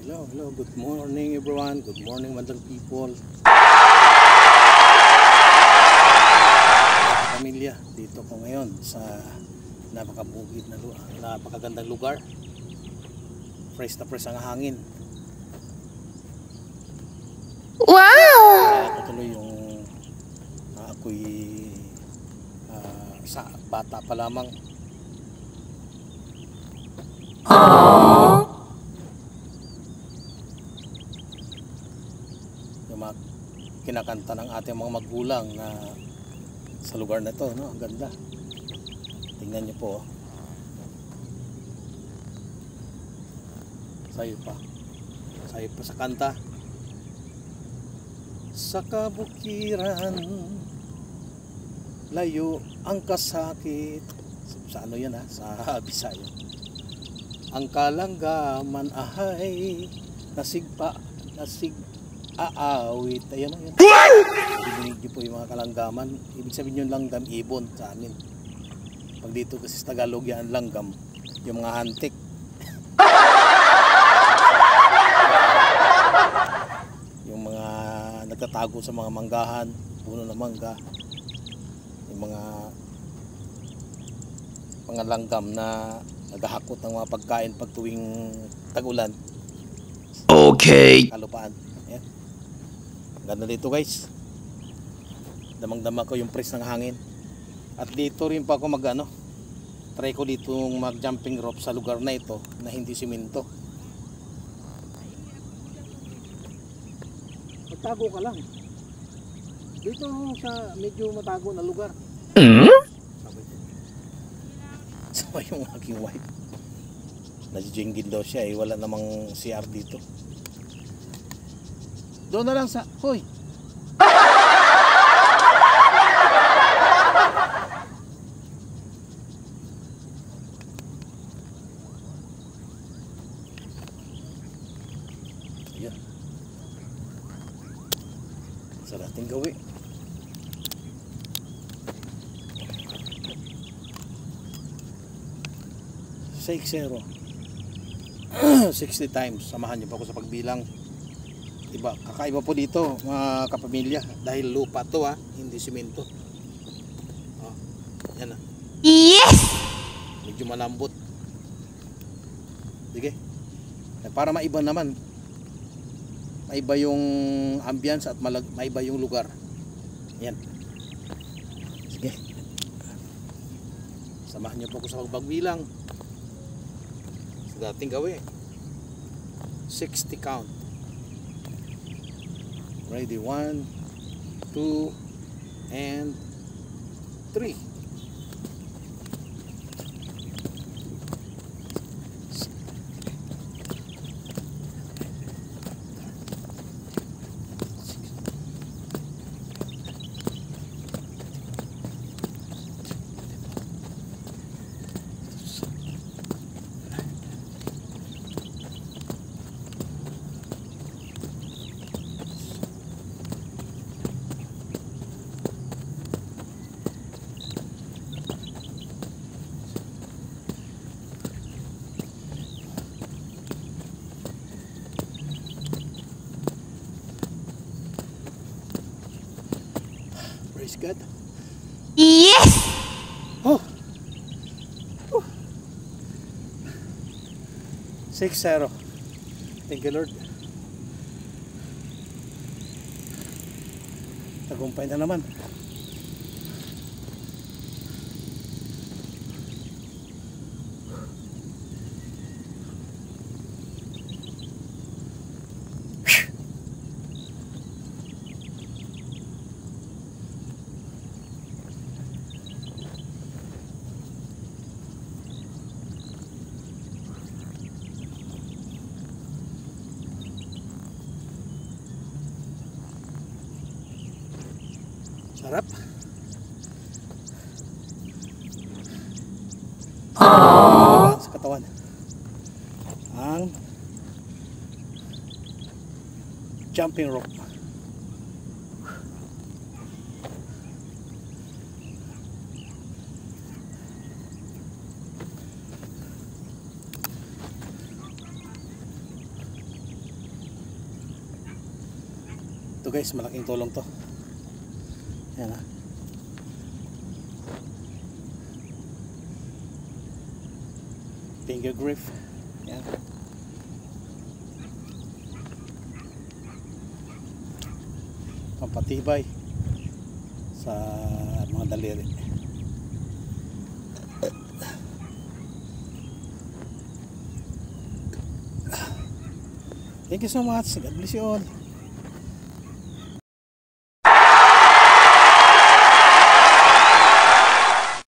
Hello, good morning everyone, good morning madlang people. Pamilya, dito ko ngayon sa napakabukid na napakagandang lugar. Fresh na fresh ang hangin. Wow! Kaya tuloy yung ako'y sa bata pa lamang. Yung mga kinakanta ng ating mga magulang na sa lugar na to, no? Ang ganda. Tingnan niyo po. Sayo pa sa kanta. Sa kabukiran, layo ang kasakit. Sa ano yan ha? Sa Bisaya. Ang kalanggaman ahay aawit. Ayan o yan. Ibinig niyo po yung mga kalanggaman. Ibig sabihin yung langgam, ibon sa amin. Pag dito kasi sa Tagalog yan, langgam, yung mga hantik. Yung mga nagtatago sa mga manggahan, puno ng mangga. Yung mga langgam na naghahakot ng mga pagkain pag tuwing tag-ulan. Okay. Kalupaan. Ayan. Ganda dito guys. Damang-dama ko yung press ng hangin. At dito rin pa ako try ko dito mag jumping rope sa lugar na ito na hindi simento. Magtago ka lang. Dito sa medyo matago na lugar. Sabay yung aking wife. Nagjinggin daw siya wala namang CR dito. Doon na lang sa... Hoy! Ayan. Sa dating gawin. Zero 60 times. Samahan niyo pa ako sa pagbilang. Iba, kakaiba po dito mga kapamilya dahil lupa to hindi simento. Yan Yes! Medyo malambot. Sige. Para maiba naman. Maiba yung ambience at maiba yung lugar. Yan. Sige. Samahan niyo po ako sa pagbilang. Sa dating gawin. 60 count. Ready, 1, 2, and 3. Praise God. Yes! Oh. 6-0. Thank you Lord. Tagumpay na naman. Sarap. Sa katawan. Ang jumping rope. Ito guys, malaking tulong to. Yan ha. Finger grip. Yan. Pampatibay sa mga daliri. Thank you so much. God bless you all.